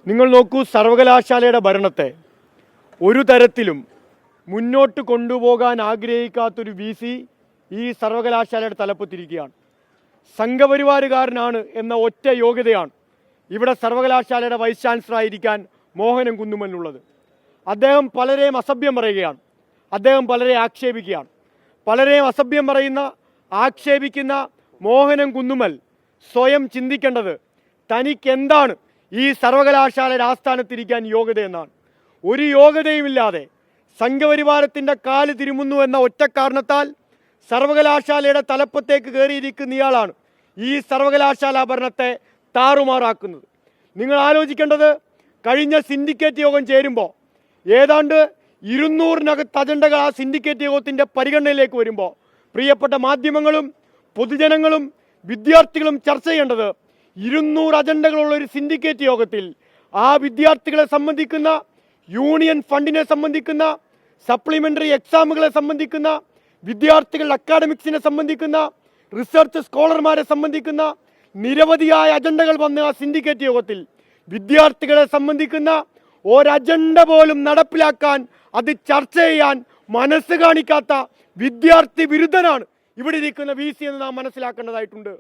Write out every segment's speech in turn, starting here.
നിങ്ങൾ നോക്കൂ, സർവകലാശാലയുടെ ഭരണത്തെ ഒരു തരത്തിലും മുന്നോട്ട് കൊണ്ടുപോകാൻ ആഗ്രഹിക്കാത്തൊരു വി സി ഈ സർവകലാശാലയുടെ തലപ്പത്തിരിക്കുകയാണ്. സംഘപരിവാരുകാരനാണ് എന്ന ഒറ്റ യോഗ്യതയാണ് ഇവിടെ സർവകലാശാലയുടെ വൈസ് ചാൻസലറായിരിക്കാൻ മോഹനൻ കുന്നുമലിനുള്ളത്. അദ്ദേഹം പലരെയും അസഭ്യം പറയുകയാണ്, അദ്ദേഹം പലരെ ആക്ഷേപിക്കുകയാണ്. പലരെയും അസഭ്യം പറയുന്ന, ആക്ഷേപിക്കുന്ന മോഹനൻ കുന്നുമൽ സ്വയം ചിന്തിക്കേണ്ടത് തനിക്കെന്താണ് ഈ സർവകലാശാലയുടെ ആസ്ഥാനത്തിരിക്കാൻ യോഗ്യതയെന്നാണ്. ഒരു യോഗ്യതയുമില്ലാതെ സംഘപരിവാരത്തിൻ്റെ കാല് തിരുമുന്നു എന്ന ഒറ്റ കാരണത്താൽ സർവകലാശാലയുടെ തലപ്പത്തേക്ക് കയറിയിരിക്കുന്ന ഇയാളാണ് ഈ സർവകലാശാല ഭരണത്തെ താറുമാറാക്കുന്നത്. നിങ്ങൾ ആലോചിക്കേണ്ടത്, കഴിഞ്ഞ സിൻഡിക്കേറ്റ് യോഗം ചേരുമ്പോൾ ഏതാണ്ട് 200-നകത്ത് അജണ്ടകൾ ആ സിൻഡിക്കേറ്റ് യോഗത്തിൻ്റെ പരിഗണനയിലേക്ക് വരുമ്പോൾ പ്രിയപ്പെട്ട മാധ്യമങ്ങളും പൊതുജനങ്ങളും വിദ്യാർത്ഥികളും ചർച്ച ചെയ്യേണ്ടത് 200 അജണ്ടകളുള്ള ഒരു സിൻഡിക്കേറ്റ് യോഗത്തിൽ ആ വിദ്യാർത്ഥികളെ സംബന്ധിക്കുന്ന, യൂണിയൻ ഫണ്ടിനെ സംബന്ധിക്കുന്ന, സപ്ലിമെൻ്ററി എക്സാമുകളെ സംബന്ധിക്കുന്ന, വിദ്യാർത്ഥികളുടെ അക്കാഡമിക്സിനെ സംബന്ധിക്കുന്ന, റിസർച്ച് സ്കോളർമാരെ സംബന്ധിക്കുന്ന നിരവധിയായ അജണ്ടകൾ വന്ന ആ സിൻഡിക്കേറ്റ് യോഗത്തിൽ വിദ്യാർത്ഥികളെ സംബന്ധിക്കുന്ന ഒരജണ്ട പോലും നടപ്പിലാക്കാൻ, അത് ചർച്ച ചെയ്യാൻ മനസ്സ് കാണിക്കാത്ത വിദ്യാർത്ഥി വിരുദ്ധനാണ് ഇവിടെ ഇരിക്കുന്ന വി സി എന്ന് നാം മനസ്സിലാക്കേണ്ടതായിട്ടുണ്ട്.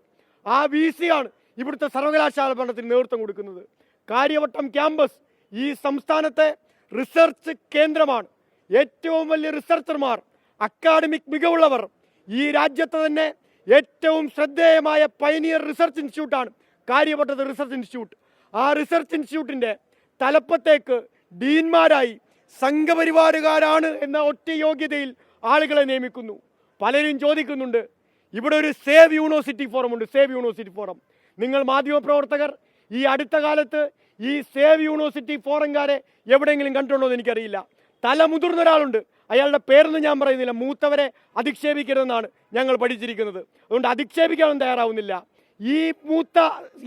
ആ വി സി ആണ് ഇവിടുത്തെ സർവകലാശാല ഭരണത്തിന് നേതൃത്വം കൊടുക്കുന്നത്. കാര്യവട്ടം ക്യാമ്പസ് ഈ സംസ്ഥാനത്തെ റിസർച്ച് കേന്ദ്രമാണ്. ഏറ്റവും വലിയ റിസർച്ചർമാർ, അക്കാഡമിക് മികവുള്ളവർ, ഈ രാജ്യത്തെ തന്നെ ഏറ്റവും ശ്രദ്ധേയമായ പൈനിയർ റിസർച്ച് ഇൻസ്റ്റിറ്റ്യൂട്ടാണ് കാര്യവട്ടത്ത് റിസർച്ച് ഇൻസ്റ്റിറ്റ്യൂട്ട്. ആ റിസർച്ച് ഇൻസ്റ്റിറ്റ്യൂട്ടിൻ്റെ തലപ്പത്തേക്ക് ഡീൻമാരായി സംഘപരിവാരുകാരാണ് എന്ന ഒറ്റ യോഗ്യതയിൽ ആളുകളെ നിയമിക്കുന്നു. പലരും ചോദിക്കുന്നുണ്ട്, ഇവിടെ ഒരു സേവ് യൂണിവേഴ്സിറ്റി ഫോറം ഉണ്ട്, സേവ് യൂണിവേഴ്സിറ്റി ഫോറം. നിങ്ങൾ മാധ്യമപ്രവർത്തകർ ഈ അടുത്ത കാലത്ത് ഈ സേവ് യൂണിവേഴ്സിറ്റി ഫോറംകാരെ എവിടെയെങ്കിലും കണ്ടിട്ടുണ്ടോ എന്ന് എനിക്കറിയില്ല. മുതിർന്ന ഒരാളുണ്ട്, അയാളുടെ പേരൊന്നും ഞാൻ പറയുന്നില്ല. മൂത്തവരെ അധിക്ഷേപിക്കരുതെന്നാണ് ഞങ്ങൾ പഠിച്ചിരിക്കുന്നത്. അതുകൊണ്ട് അധിക്ഷേപിക്കാനൊന്നും തയ്യാറാവുന്നില്ല.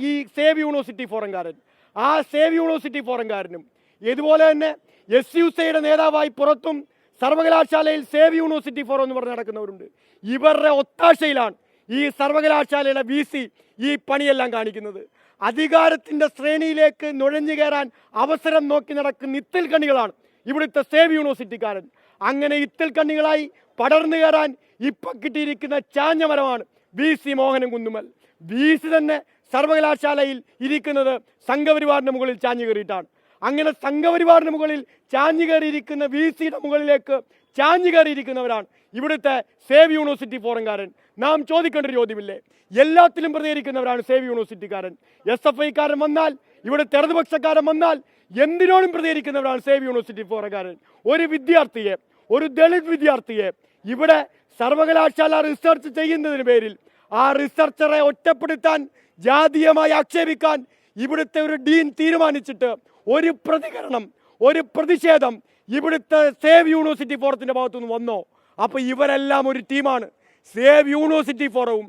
ഈ സേവ് യൂണിവേഴ്സിറ്റി ഫോറംകാരൻ, ആ സേവ് യൂണിവേഴ്സിറ്റി ഫോറംകാരനും ഇതുപോലെ തന്നെ SUSയുടെ നേതാവായി പുറത്തും സർവകലാശാലയിൽ സേവ് യൂണിവേഴ്സിറ്റി ഫോറം എന്ന് പറഞ്ഞ് നടക്കുന്നവരുണ്ട്. ഇവരുടെ ഒത്താശയിലാണ് ഈ സർവകലാശാലയുടെ വി സി ഈ പണിയെല്ലാം കാണിക്കുന്നത്. അധികാരത്തിൻ്റെ ശ്രേണിയിലേക്ക് നുഴഞ്ഞു കയറാൻ അവസരം നോക്കി നടക്കുന്ന ഇത്തിൽ കണ്ണികളാണ് ഇവിടുത്തെ സേവ് യൂണിവേഴ്സിറ്റിക്കാരൻ. അങ്ങനെ ഇത്തിൽ കണ്ണികളായി പടർന്നു കയറാൻ ഇപ്പം കിട്ടിയിരിക്കുന്ന ചാഞ്ഞമരമാണ് V C Mohanan Kunnummal. V C തന്നെ സർവകലാശാലയിൽ ഇരിക്കുന്നത് സംഘപരിവാറിന് മുകളിൽ ചാഞ്ഞു കയറിയിട്ടാണ്. അങ്ങനെ സംഘപരിവാറിന് മുകളിൽ ചാഞ്ഞു കയറിയിരിക്കുന്ന വി സിയുടെ മുകളിലേക്ക് ചാഞ്ഞു കയറിയിരിക്കുന്നവരാണ് ഇവിടുത്തെ സേവ് യൂണിവേഴ്സിറ്റി ഫോറംകാരൻ. നാം ചോദിക്കേണ്ട ഒരു ചോദ്യമില്ലേ, എല്ലാത്തിലും പ്രതികരിക്കുന്നവരാണ് സേവ് യൂണിവേഴ്സിറ്റിക്കാരൻ. SFIക്കാരൻ വന്നാൽ, ഇവിടുത്തെ ഇടതുപക്ഷക്കാരൻ വന്നാൽ എന്തിനോടും പ്രതികരിക്കുന്നവരാണ് സേവ് യൂണിവേഴ്സിറ്റി ഫോറംകാരൻ. ഒരു വിദ്യാർത്ഥിയെ, ഒരു ദളിത് വിദ്യാർത്ഥിയെ ഇവിടെ സർവകലാശാല റിസർച്ച് ചെയ്യുന്നതിന് പേരിൽ ആ റിസർച്ചറെ ഒറ്റപ്പെടുത്താൻ, ജാതീയമായി ആക്ഷേപിക്കാൻ ഇവിടുത്തെ ഒരു ഡീൻ തീരുമാനിച്ചിട്ട് ഒരു പ്രതികരണം, ഒരു പ്രതിഷേധം ഇവിടുത്തെ സേവ് യൂണിവേഴ്സിറ്റി ഫോറത്തിൻ്റെ ഭാഗത്തുനിന്ന് വന്നോ? അപ്പോൾ ഇവരെല്ലാം ഒരു ടീമാണ്. സേവ് യൂണിവേഴ്സിറ്റി ഫോറവും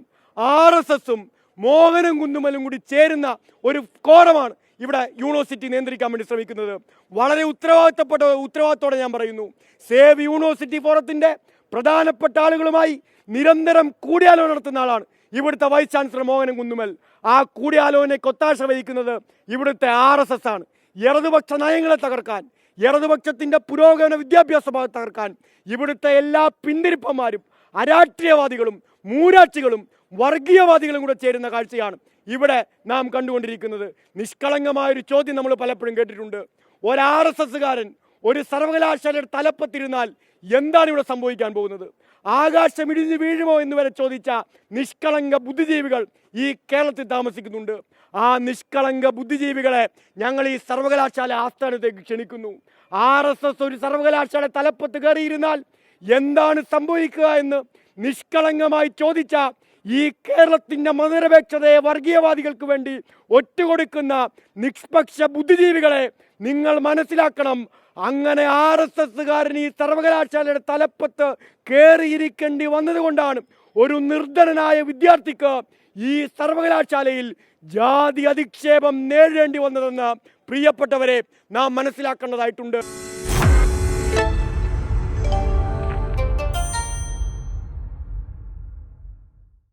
RSSും മോഹനൻ കുന്നുമലും കൂടി ചേരുന്ന ഒരു കോറമാണ് ഇവിടെ യൂണിവേഴ്സിറ്റി നിയന്ത്രിക്കാൻ വേണ്ടി ശ്രമിക്കുന്നത്. വളരെ ഉത്തരവാദിത്തോടെ ഞാൻ പറയുന്നു, സേവ് യൂണിവേഴ്സിറ്റി ഫോറത്തിൻ്റെ പ്രധാനപ്പെട്ട ആളുകളുമായി നിരന്തരം കൂടിയാലോചന നടത്തുന്ന ആളാണ് ഇവിടുത്തെ വൈസ് ചാൻസലർ മോഹനൻ കുന്നുമൽ. ആ കൂടിയാലോചനയ്ക്ക് ഒത്താശ വഹിക്കുന്നത് ഇവിടുത്തെ RSS ആണ്. ഇടതുപക്ഷ നയങ്ങളെ തകർക്കാൻ, ഇടതുപക്ഷത്തിൻ്റെ പുരോഗമന വിദ്യാഭ്യാസ ഭാഗത്ത് തകർക്കാൻ ഇവിടുത്തെ എല്ലാ പിന്തിരിപ്പന്മാരും, അരാഷ്ട്രീയവാദികളും, മൂരാക്ഷികളും, വർഗീയവാദികളും കൂടെ ചേരുന്ന കാഴ്ചയാണ് ഇവിടെ നാം കണ്ടുകൊണ്ടിരിക്കുന്നത്. നിഷ്കളങ്കമായൊരു ചോദ്യം നമ്മൾ പലപ്പോഴും കേട്ടിട്ടുണ്ട്, ഒരു RSSകാരൻ ഒരു സർവകലാശാലയുടെ തലപ്പത്തിരുന്നാൽ എന്താണ് ഇവിടെ സംഭവിക്കാൻ പോകുന്നത്? ആകാശം ഇടിഞ്ഞു വീഴുമോ എന്ന് വരെ ചോദിച്ച നിഷ്കളങ്ക ബുദ്ധിജീവികൾ ഈ കേരളത്തിൽ താമസിക്കുന്നുണ്ട്. ആ നിഷ്കളങ്ക ബുദ്ധിജീവികളെ ഞങ്ങൾ ഈ സർവകലാശാല ആസ്ഥാനത്തേക്ക് ക്ഷണിക്കുന്നു. RSS ഒരു സർവകലാശാല തലപ്പത്ത് കയറിയിരുന്നാൽ എന്താണ് സംഭവിക്കുക എന്ന് നിഷ്കളങ്കമായി ചോദിച്ച ഈ കേരളത്തിൻ്റെ മതനിരപേക്ഷതയെ വർഗീയവാദികൾക്ക് വേണ്ടി ഒറ്റുകൊടുക്കുന്ന നിഷ്പക്ഷ ബുദ്ധിജീവികളെ നിങ്ങൾ മനസ്സിലാക്കണം. അങ്ങനെ RSSകാരൻ ഈ സർവകലാശാലയുടെ തലപ്പത്ത് കയറിയിരിക്കേണ്ടി വന്നതുകൊണ്ടാണ് ഒരു നിർധനനായ വിദ്യാർത്ഥിക്ക് ഈ സർവകലാശാലയിൽ ജാതി അധിക്ഷേപം നേരിടേണ്ടി വന്നതെന്ന് പ്രിയപ്പെട്ടവരെ നാം മനസ്സിലാക്കേണ്ടതായിട്ടുണ്ട്.